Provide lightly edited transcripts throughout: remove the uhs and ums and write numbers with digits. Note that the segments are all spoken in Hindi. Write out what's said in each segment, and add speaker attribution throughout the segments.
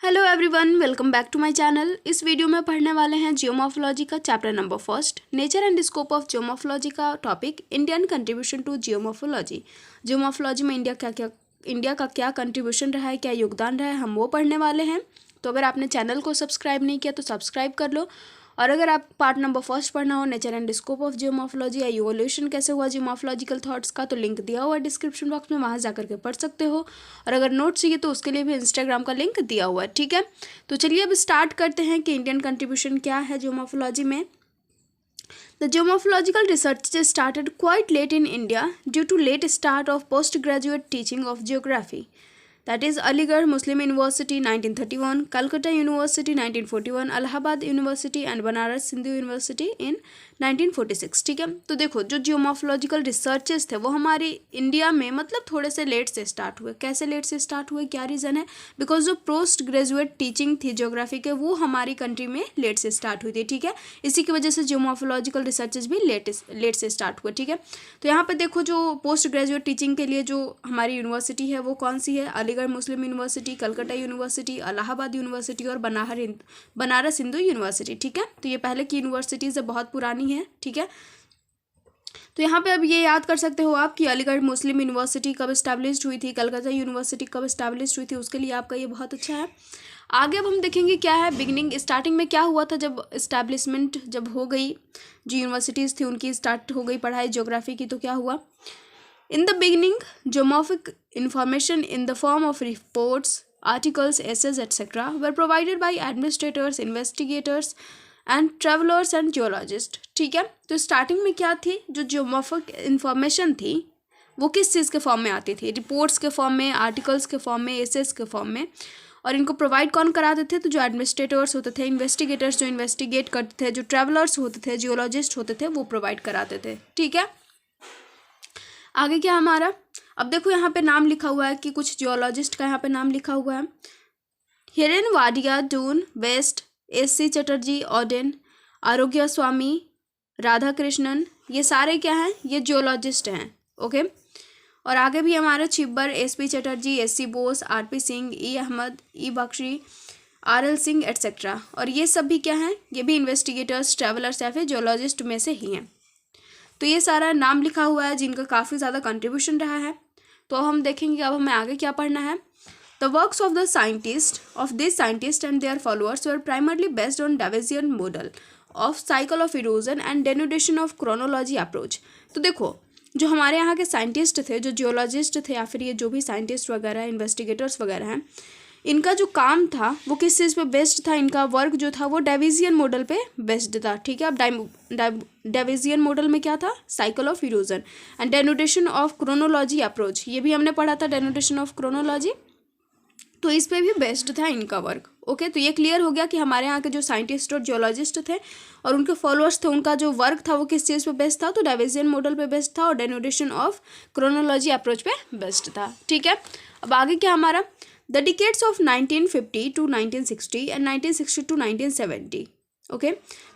Speaker 1: Hello everyone, welcome back to my channel. इस वीडियो में पढ़ने वाले हैं जियोमॉर्फोलॉजी का chapter number first, nature and scope of geomorphology का topic Indian contribution to geomorphology. Geomorphology में इंडिया का क्या कंट्रीब्यूशन रहा है, क्या योगदान रहा है, हम वो पढ़ने वाले हैं। तो अगर आपने चैनल को सब्सक्राइब नहीं किया तो सब्सक्राइब कर लो। और अगर आप पार्ट नंबर फर्स्ट पढ़ना हो, nature and scope of geomorphology या इवोल्यूशन कैसे हुआ जियोमॉर्फोलॉजिकल थॉट्स का, तो लिंक दिया हुआ है डिस्क्रिप्शन बॉक्स में, वहाँ जाकर के पढ़ सकते हो। और अगर नोट चाहिए तो उसके लिए भी इंस्टाग्राम का लिंक दिया हुआ है, ठीक है। तो चलिए अब स्टार्ट करते हैं कि इंडियन कंट्रीब्यूशन क्या है जियोमॉर्फोलॉजी में। The geomorphological research started quite late in India due to late start of postgraduate teaching of geography. That is Aligarh Muslim University 1931, Calcutta University 1941, Allahabad University and Banaras Hindu University in 1946। ठीक है, तो देखो जो जियोमॉर्फोलॉजिकल रिसर्चेस थे वो हमारी इंडिया में मतलब थोड़े से लेट से स्टार्ट हुए। कैसे लेट से स्टार्ट हुए, क्या रीज़न है? बिकॉज जो पोस्ट ग्रेजुएट टीचिंग थी ज्योग्राफी के वो हमारी कंट्री में लेट से स्टार्ट हुई थी, ठीक है। इसी की वजह से जियोमॉर्फोलॉजिकल रिसर्चेस भी लेट से स्टार्ट हुए, ठीक है। तो यहाँ पर देखो जो पोस्ट ग्रेजुएट टीचिंग के लिए जो हमारी यूनिवर्सिटी है वो कौन सी है? Aligarh Muslim University, Calcutta University, Allahabad University और बनारस हिंदू यूनिवर्सिटी, ठीक है। तो ये पहले की यूनिवर्सिटीज़ है, बहुत पुरानी है, ठीक है। तो यहाँ पे अब ये याद कर सकते हो आप कि अलीगढ़ मुस्लिम यूनिवर्सिटी कब इस्टेब्लिश्ड हुई थी, कलकत्ता यूनिवर्सिटी कब इस्टेब्लिश्ड हुई थी, उसके लिए आपका ये बहुत अच्छा है। आगे अब हम देखेंगे क्या है बिगनिंग, स्टार्टिंग में क्या हुआ था जब इस्टेब्लिशमेंट जब हो गई, जो यूनिवर्सिटीज़ थी उनकी स्टार्ट हो गई पढ़ाई ज्योग्राफी की, तो क्या हुआ? In the beginning, geomorphic information in the form of reports, articles, essays, etc. were provided by administrators, investigators and travelers and geologists। ठीक है, तो स्टार्टिंग में क्या थी, जो जियोमॉर्फिक इंफॉर्मेशन थी वो किस चीज़ के फॉर्म में आती थी? रिपोर्ट्स के फॉर्म में, आर्टिकल्स के फॉर्म में, एसेस के फॉर्म में। और इनको प्रोवाइड कौन कराते थे? तो जो एडमिनिस्ट्रेटर्स होते थे, इन्वेस्टिगेटर्स जो इन्वेस्टिगेट करते थे, जो ट्रेवलर्स होते थे, जियोलॉजिस्ट होते थे, वो प्रोवाइड कराते थे, ठीक है। आगे क्या हमारा, अब देखो यहाँ पे नाम लिखा हुआ है कि कुछ जियोलॉजिस्ट का यहाँ पे नाम लिखा हुआ है। Hiren Wadia, Dunn, West, S C. Chatterjee, Auden, Arogyaswamy, Radha Krishnan, ये सारे क्या हैं? ये जियोलॉजिस्ट हैं, ओके। और आगे भी हमारे Chhibber, SP. Chatterjee, SC. Bose, RP. Singh, E. Ahmad, E. Bakshi, RL. Singh etcetera. और ये सब भी क्या हैं? ये भी इन्वेस्टिगेटर्स, ट्रैवलर्स या फिर जियोलॉजिस्ट में से ही हैं। तो ये सारा नाम लिखा हुआ है जिनका काफ़ी ज़्यादा कंट्रीब्यूशन रहा है। तो अब हम देखेंगे अब हमें आगे क्या पढ़ना है। The works of the scientist of this scientist and their followers were primarily based on Davisian model of cycle of erosion and denudation of chronology approach. तो देखो जो हमारे यहाँ के साइंटिस्ट थे, जो जियोलॉजिस्ट थे या फिर ये जो भी साइंटिस्ट वगैरह इन्वेस्टिगेटर्स वगैरह हैं, इनका जो काम था वो किस चीज़ पे बेस्ड था? इनका वर्क जो था वो डावेजियन मॉडल पे बेस्ड था, ठीक है। अब डावेजियन मॉडल में क्या था? Cycle of erosion and denudation of chronology approach, ये भी हमने पढ़ा था, डेनुडेशन ऑफ क्रोनोलॉजी। तो इस पे भी बेस्ड था इनका वर्क, ओके। तो ये क्लियर हो गया कि हमारे यहाँ के जो साइंटिस्ट और जियोलॉजिस्ट थे और उनके फॉलोअर्स थे, उनका जो वर्क था वो किस चीज़ पे बेस्ड था? तो डावेजियन मॉडल पे बेस्ड था और डेनुडेशन ऑफ क्रोनोलॉजी अप्रोच पे बेस्ड था, ठीक है। अब आगे क्या हमारा, The decades of 1950 to 1960 and 1960 to 1970, okay.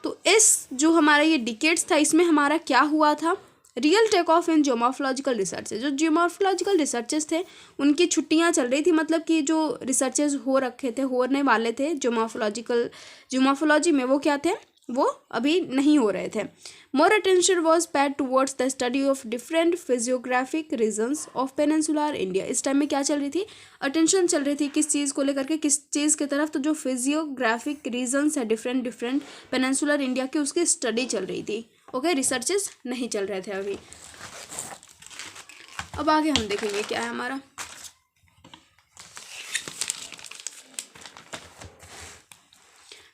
Speaker 1: तो इस जो हमारा ये डिकेड्स था इसमें हमारा क्या हुआ था? रियल टेक ऑफ इन जियोमॉर्फोलॉजिकल रिसर्च। जो जियोमॉर्फोलॉजिकल रिसर्चेस थे उनकी छुट्टियां चल रही थी, मतलब कि जो रिसर्चेस होने वाले थे जियोमॉर्फोलॉजी में वो क्या थे? वो अभी नहीं हो रहे थे। More attention was paid towards the study of different physiographic regions of peninsular India. इस टाइम में क्या चल रही थी? अटेंशन चल रही थी किस चीज़ को लेकर के? किस चीज़ की तरफ? तो जो फिजियोग्राफिक रीजन्स है डिफरेंट पेनिनसुलर इंडिया की, उसकी स्टडी चल रही थी, ओके। रिसर्चेस नहीं चल रहे थे अभी। अब आगे हम देखेंगे क्या है हमारा।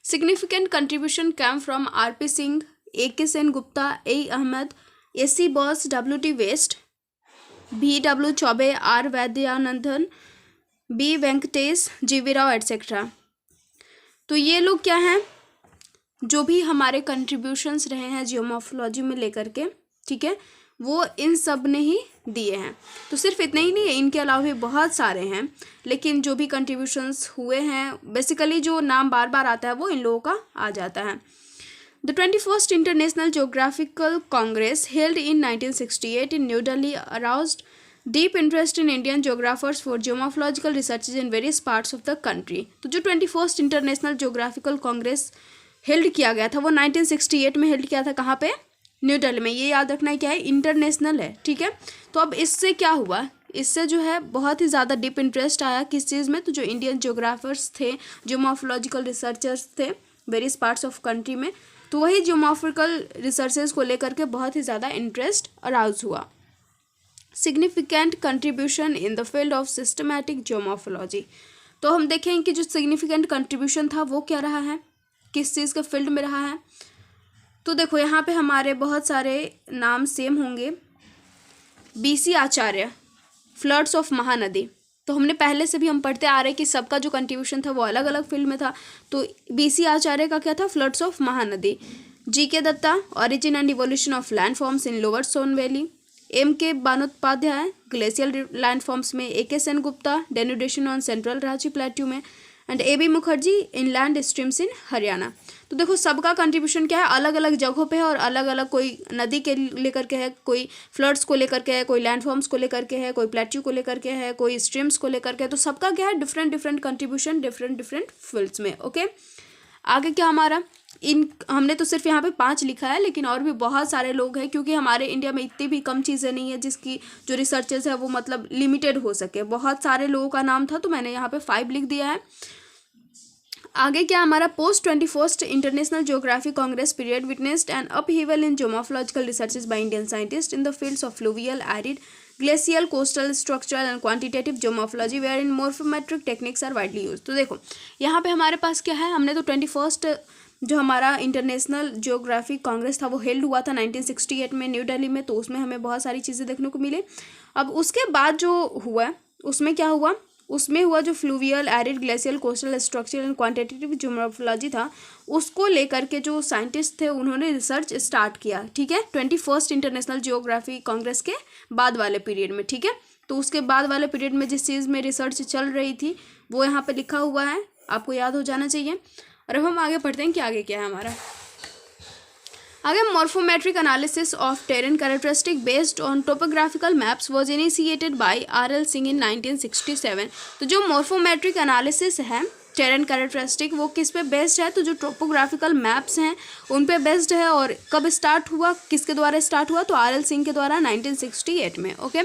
Speaker 1: Significant contribution came from R.P. Singh, A.K. Sen Gupta, A. Ahmed, A.C. Bose, W.T. West, B.W. Chaube, R. Vaidyanathan, B. Venkatesh, G.V. Rao etcetera. तो ये लोग क्या हैं? जो भी हमारे कंट्रीब्यूशंस रहे हैं जियोमॉर्फोलॉजी में लेकर के, ठीक है, वो इन सब ने ही दिए हैं। तो सिर्फ इतने ही नहीं है, इनके अलावा भी बहुत सारे हैं, लेकिन जो भी कंट्रीब्यूशंस हुए हैं बेसिकली जो नाम बार बार आता है वो इन लोगों का आ जाता है। The 21st international geographical Congress held in 1968 in new Delhi aroused deep interest in Indian geographers for geomorphological researches in various parts of the country. तो जो 21st international geographical Congress held किया गया था वो 1968 में हेल्ड किया था। कहाँ पे? न्यू दिल्ली में। ये याद रखना है क्या है, इंटरनेशनल है, ठीक है। तो अब इससे क्या हुआ, इससे जो है बहुत ही ज़्यादा डीप इंटरेस्ट आया किस चीज़ में, तो जो इंडियन जोग्राफर्स थे, जियोमॉर्फोलॉजिकल रिसर्चर्स थे वेरियस पार्ट्स ऑफ कंट्री में, तो वही जियोमॉर्फिकल रिसर्चेज को लेकर के बहुत ही ज़्यादा इंटरेस्ट अराउज हुआ। Significant contribution in the field of systematic geomorphology. तो हम देखेंगे कि जो सिग्निफिकेंट कंट्रीब्यूशन था वो क्या रहा है, किस चीज़ के फील्ड में रहा है। तो देखो यहाँ पे हमारे बहुत सारे नाम सेम होंगे। BC Acharya, floods of Mahanadi, तो हमने पहले से भी हम पढ़ते आ रहे हैं कि सबका जो कंट्रीब्यूशन था वो अलग अलग फील्ड में था। तो BC आचार्य का क्या था, floods of Mahanadi. GK Datta, origin and evolution of land forms in lower Son valley. MK Banopadhyay, glacial land forms में। AK Sengupta, denudation on central Ranchi plateau में। And AB Mukherjee, inland streams in Haryana. तो देखो सबका कंट्रीब्यूशन क्या है, अलग अलग जगहों पे है और अलग अलग, कोई नदी के लेकर के है, कोई फ्लड्स को लेकर के है, कोई लैंडफॉर्म्स को लेकर के है, कोई प्लेट्यू को लेकर के है, कोई स्ट्रीम्स को लेकर के है। तो सबका क्या है, different different contribution different fields में। ओके, आगे क्या हमारा, हमने तो सिर्फ यहाँ पे 5 लिखा है, लेकिन और भी बहुत सारे लोग हैं, क्योंकि हमारे इंडिया में इतनी भी कम चीज़ें नहीं है जिसकी जो रिसर्चेज है वो मतलब लिमिटेड हो सके। बहुत सारे लोगों का नाम था तो मैंने यहाँ पे 5 लिख दिया है। आगे क्या हमारा, post 21st international geography congress period witnessed an upheaval in geomorphological researches by Indian scientist in the fields of fluvial, arid, glacial, coastal, structural and quantitative geomorphology where in morphometric techniques are widely use. तो देखो यहाँ पे हमारे पास क्या है, हमने तो 21st जो हमारा इंटरनेशनल ज्योग्राफी कांग्रेस था वो हेल्ड हुआ था 1968 में न्यू दिल्ली में, तो उसमें हमें बहुत सारी चीज़ें देखने को मिले। अब उसके बाद जो हुआ उसमें क्या हुआ, उसमें हुआ जो fluvial, arid, glacial, coastal, structural and quantitative geomorphology था, उसको लेकर के जो साइंटिस्ट थे उन्होंने रिसर्च स्टार्ट किया, ठीक है, 21st इंटरनेशनल जियोग्राफी कांग्रेस के बाद वाले पीरियड में, ठीक है। तो उसके बाद वाले पीरियड में जिस चीज़ में रिसर्च चल रही थी वो यहाँ पे लिखा हुआ है, आपको याद हो जाना चाहिए। और अब हम आगे पढ़ते हैं कि आगे क्या है हमारा। आगे, morphometric analysis of terrain characteristic based on topographical maps was initiated by RL Singh in 1967। तो जो मॉर्फोमेट्रिक एनालिसिस है टेरेन कैरेक्टरिस्टिक वो किस पे बेस्ड है, तो जो टोपोग्राफिकल मैप्स हैं उन पे बेस्ड है। और कब स्टार्ट हुआ, किसके द्वारा स्टार्ट हुआ, तो RL सिंह के द्वारा 1968 में। ओके,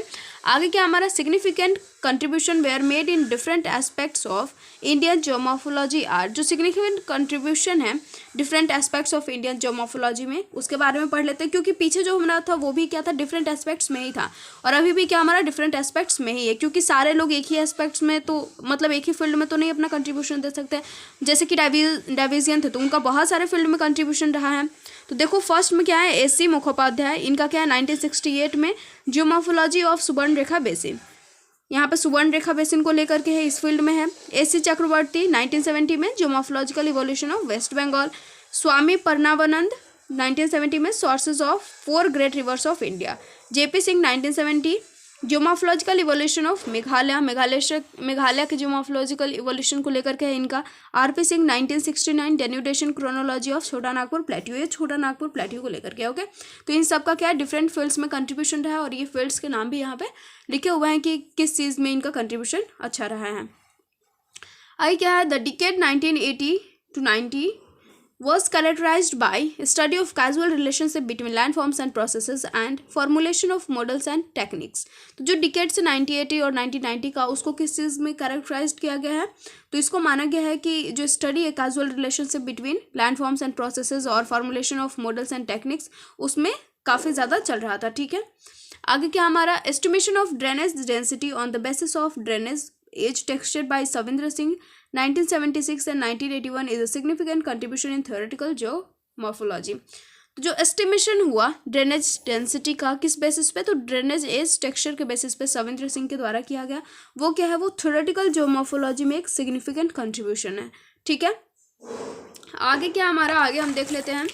Speaker 1: आगे क्या हमारा, significant contribution were made in different aspects of Indian geomorphology are. जो सिग्निफिकेंट कंट्रीब्यूशन है different aspects of Indian geomorphology में, उसके बारे में पढ़ लेते हैं, क्योंकि पीछे जो हमारा था वो भी क्या था, डिफरेंट एस्पेक्ट्स में ही था, और अभी भी क्या हमारा डिफरेंट एस्पेक्ट्स में ही है, क्योंकि सारे लोग एक ही एस्पेक्ट्स में, तो मतलब एक ही फील्ड में तो नहीं अपना कंट्रीब्यूशन दे सकते। जैसे कि डाइविजियन थे तो उनका बहुत सारे फील्ड में कंट्रीब्यूशन रहा है। तो देखो फर्स्ट में क्या है, AC मुखोपाध्याय, इनका क्या है 1968 में जियोमॉर्फोलॉजी ऑफ सुवर्ण रेखा बेसिन, यहाँ पे सुवर्ण रेखा बेसिन को लेकर के है, इस फील्ड में है। AC चक्रवर्ती 1970 में geomorphological evolution of West Bengal. Swami Parnavanand 1970 में sources of 4 great rivers of India. JP Singh 1970 geomorphological evolution of Meghalaya के जियोमॉर्फोलॉजिकल इवोल्यूशन को लेकर के है इनका। RP Singh 1969 denudation chronology of Chota Nagpur plateau, ये छोटा नागपुर प्लेट्यू को लेकर के। ओके, तो इन सब का क्या है, डिफरेंट फील्ड्स में कंट्रीब्यूशन रहा है, और ये फील्ड्स के नाम भी यहाँ पे लिखे हुए हैं कि किस चीज़ में इनका कंट्रीब्यूशन अच्छा रहा है। आई क्या है, the decade 1980 to 90 was characterized by study of causal relationship between landforms and processes and formulation of models and techniques। तो जो डिकेड से 1980 और 1990 का उसको किस चीज़ में कैरेक्टराइज किया गया है, तो इसको माना गया है कि जो स्टडी है causal relationship between landforms and processes और formulation of models and techniques उसमें काफ़ी ज़्यादा चल रहा था, ठीक है। आगे क्या हमारा, estimation of drainage density on the basis of drainage as texture by Savindra Singh 1976 and 1981 is a significant contribution in theoretical geomorphology। तो जो एस्टिमेशन हुआ ड्रेनेज डेंसिटी का किस बेसिस पे, तो ड्रेनेज एज टेक्सचर के बेसिस पे सविंद्र सिंह के द्वारा किया गया, वो क्या है, वो थ्योरेटिकल जियोमॉर्फोलॉजी में एक सिग्निफिकेंट कंट्रीब्यूशन है, ठीक है। आगे क्या हमारा, आगे हम देख लेते हैं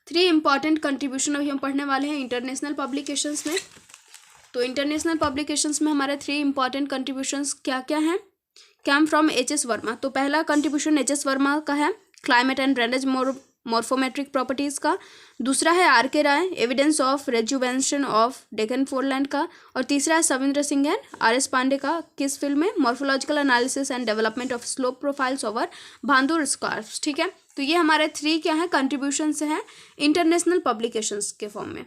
Speaker 1: 3 इंपॉर्टेंट कंट्रीब्यूशन अभी हम पढ़ने वाले हैं इंटरनेशनल पब्लिकेशंस में। तो इंटरनेशनल पब्लिकेशंस में हमारे 3 इंपॉर्टेंट कंट्रीब्यूशंस क्या क्या हैं, कैम फ्रॉम HS वर्मा। तो पहला कंट्रीब्यूशन HS वर्मा का है, climate and drainage morphometric properties का। दूसरा है R K Rai, evidence of rejuvenation of Deccan foreland का। और तीसरा है Savindra Singh and R S Pandey का, किस फील्ड में, morphological analysis and development of slope profiles over Bhander scarps. ठीक है, तो ये हमारे 3 क्या है, कंट्रीब्यूशन हैं इंटरनेशनल पब्लिकेशंस के फॉर्म में।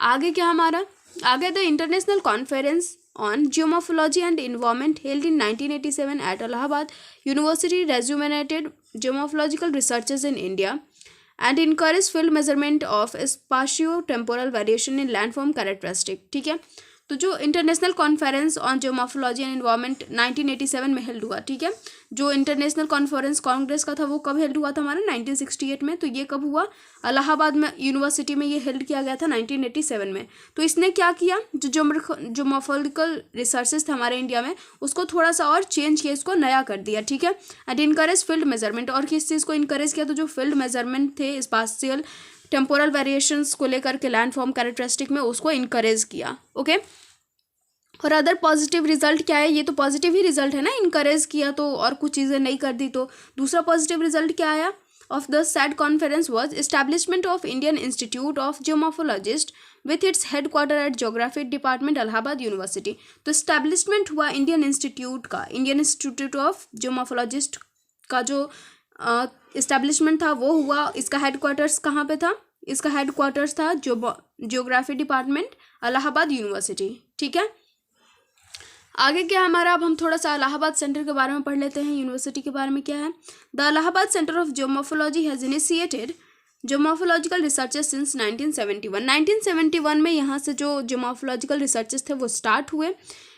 Speaker 1: आगे क्या हमारा, आगे the international conference on geomorphology and environment held in 1987 at Allahabad University rejuvenated geomorphological researches in India and encouraged field measurement of spatio-temporal variation in landform characteristic। ठीक है, तो जो international conference on geomorphology and environment 1987 में हेल्ड हुआ। ठीक है, जो इंटरनेशनल कॉन्फ्रेंस कांग्रेस का था वो कब हेल्ड हुआ था हमारा 1968 में। तो ये कब हुआ, इलाहाबाद में यूनिवर्सिटी में ये हेल्ड किया गया था 1987 में। तो इसने क्या किया, जो जियोमॉर्फोलॉजिकल रिसर्चेस थे हमारे इंडिया में उसको थोड़ा सा और चेंज किया, इसको नया कर दिया। ठीक है, एंड इनकरेज फील्ड मेजरमेंट, और किस चीज़ को इनकरेज किया, तो जो फील्ड मेजरमेंट थे स्पाशियल टेम्पोरल वेरिएशंस को लेकर के लैंड फॉर्म कैरेक्टरिस्टिक में, उसको इनकरेज किया। ओके, और अदर पॉजिटिव रिजल्ट क्या है, ये तो पॉजिटिव ही रिजल्ट है ना, इनकरेज किया तो और कुछ चीज़ें नहीं कर दी। तो दूसरा पॉजिटिव रिजल्ट क्या आया of the said conference was establishment of Indian institute of geomorphologist with its headquarter at geography department Allahabad university. तो एस्टैब्लिशमेंट हुआ इंडियन इंस्टीट्यूट का, इंडियन इंस्टीट्यूट ऑफ जियोमॉर्फोलॉजिस्ट का जो इस्टेब्लिशमेंट था वो हुआ। इसका हेडक्वार्टर्स कहाँ पे था, इसका हेडक्वार्टर्स था ज्योग्राफी डिपार्टमेंट इलाहाबाद यूनिवर्सिटी। ठीक है, आगे क्या हमारा, अब हम थोड़ा सा इलाहाबाद सेंटर के बारे में पढ़ लेते हैं। यूनिवर्सिटी के बारे में क्या है, the Allahabad centre of geomorphology has initiated geomorphological researches since 1971। 1971 में यहाँ से जो जियोमॉर्फोलॉजिकल रिसर्चेस थे वो स्टार्ट हुए।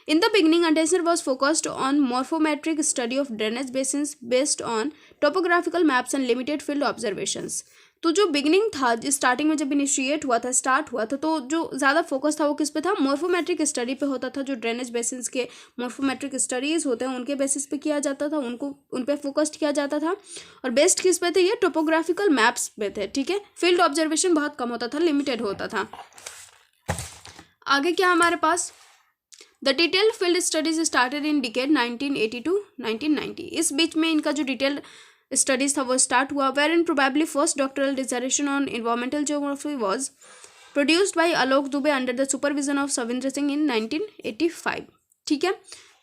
Speaker 1: In the beginning, attention was focused on morphometric study of drainage basins based on topographical maps and limited field observations। तो जो बिगनिंग था, स्टार्टिंग में जब इनिशिएट हुआ था, स्टार्ट हुआ था, तो जो ज़्यादा फोकस था वो किस पे था, मॉर्फोमेट्रिक स्टडी पे होता था। जो ड्रेनेज बेसिन्स के मॉर्फोमेट्रिक स्टडीज़ होते हैं उनके बेसिस पे किया जाता था, उन पे फोकस्ड किया जाता था। और बेस्ट किस पे थे, ये टोपोग्राफिकल मैप्स पे थे। ठीक है, फील्ड ऑब्जर्वेशन बहुत कम होता था, लिमिटेड होता था। आगे क्या हमारे पास, the detailed field studies started in decade 1980 to 1990। इस बीच में इनका जो डिटेल्ड स्टडीज था वो स्टार्ट हुआ। Where in probably first doctoral dissertation on environmental geography was produced by Alok Dubey under the supervision of Savindra Singh in 1985। ठीक है,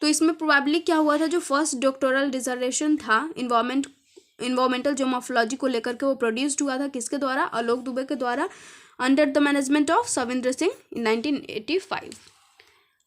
Speaker 1: तो इसमें प्रोबेबली क्या हुआ था, जो फर्स्ट डॉक्टरल डिसर्टेशन था इन्वायरमेंटल जियोमॉर्फोलॉजी को लेकर के, वो प्रोड्यूस्ड हुआ था किसके द्वारा, आलोक दुबे के द्वारा, under the management of Savindra Singh in 1985।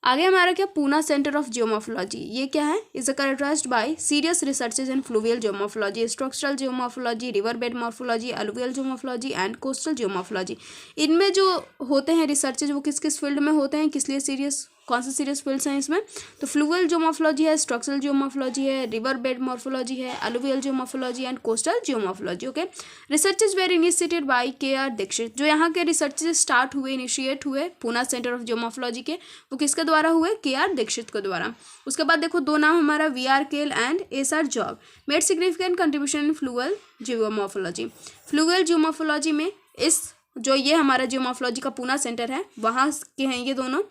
Speaker 1: आगे हमारा क्या, पूना सेंटर ऑफ जियोमॉर्फोलॉजी, ये क्या है, is characterized by serious researches in fluvial geomorphology, structural geomorphology, river bed morphology, alluvial geomorphology and coastal geomorphology. इनमें जो होते हैं रिसर्चेज वो किस किस फील्ड में होते हैं, किस लिए सीरियस, कौन से सीरियस फील्ड्स हैं इसमें, तो फ्लूवियल जियोमॉर्फोलॉजी है, स्ट्रक्चरल जियोमॉर्फोलॉजी है, रिवर बेड मॉर्फोलॉजी है, alluvial geomorphology and coastal geomorphology. Okay, researches were initiated by K R. Dikshit. जो यहाँ के रिसर्चेज स्टार्ट हुए, इनिशिएट हुए पूना सेंटर ऑफ जियोमॉर्फोलॉजी के, वो किसके द्वारा हुए, के.आर. दीक्षित के द्वारा। उसके बाद देखो दो नाम हमारा, वी.आर. केल and SR. Job made significant contribution in fluvial geomorphology. Fluvial geomorphology में इस जो ये हमारा जियोमॉर्फोलॉजी का पूना सेंटर है वहाँ के हैं ये दोनों,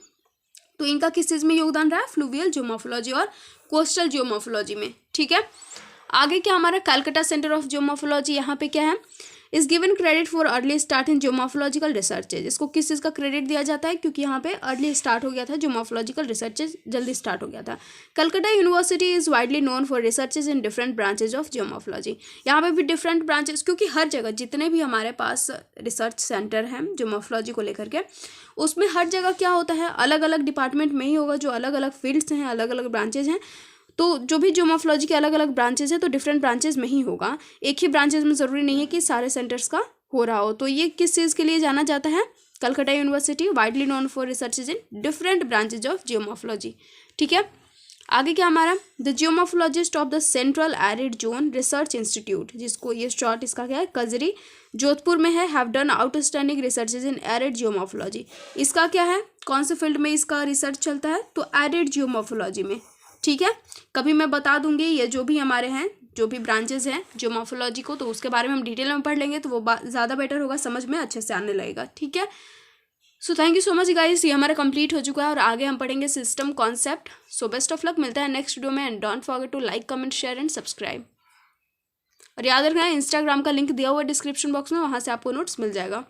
Speaker 1: तो इनका किस चीज़ में योगदान रहा है, फ्लूवियल जियोमॉर्फोलॉजी और कोस्टल जियोमॉर्फोलॉजी में। ठीक है, आगे क्या हमारा, कलकत्ता सेंटर ऑफ जियोमॉर्फोलॉजी, यहाँ पे क्या है, is given credit for early start in geomorphological researches. इसको किस चीज़ का क्रेडिट दिया जाता है, क्योंकि यहाँ पे अर्ली स्टार्ट हो गया था, जियोमॉर्फोलॉजिकल रिसर्चेज जल्दी स्टार्ट हो गया था। Calcutta university is widely known for researches in different branches of geomorphology. यहाँ पे भी डिफरेंट ब्रांचेज, क्योंकि हर जगह जितने भी हमारे पास रिसर्च सेंटर हैं जियोमॉर्फोलॉजी को लेकर के, उसमें हर जगह क्या होता है, अलग अलग डिपार्टमेंट में ही होगा, जो अलग अलग फील्ड्स हैं, अलग अलग ब्रांचेज हैं। तो जो भी जियोमॉर्फोलॉजी के अलग अलग ब्रांचेज हैं तो डिफरेंट ब्रांचेज में ही होगा, एक ही ब्रांचेज में ज़रूरी नहीं है कि सारे सेंटर्स का हो रहा हो। तो ये किस चीज़ के लिए जाना जाता है, Calcutta university widely known for researches in different branches of geomorphology. ठीक है, आगे क्या हमारा, the geomorphologist of the central arid zone research institute, जिसको ये शॉर्ट इसका क्या है, कजरी, जोधपुर में है, have done outstanding researches in arid geomorphology. इसका क्या है, कौन से फील्ड में इसका रिसर्च चलता है, तो एरिड जियोमॉर्फोलॉजी में। ठीक है, कभी मैं बता दूंगी ये जो भी हमारे हैं, जो भी ब्रांचेज हैं जियोमॉर्फोलॉजी को, तो उसके बारे में हम डिटेल में पढ़ लेंगे, तो वो ज़्यादा बेटर होगा, समझ में अच्छे से आने लगेगा। ठीक है, so thank you so much guys, ये हमारा कंप्लीट हो चुका है और आगे हम पढ़ेंगे system concept. So best of luck, मिलता है नेक्स्ट वीडियो में and don't forget to like, comment, share and subscribe. और याद रखना इंस्टाग्राम का लिंक दिया हुआ है डिस्क्रिप्शन बॉक्स में, वहाँ से आपको नोट्स मिल जाएगा।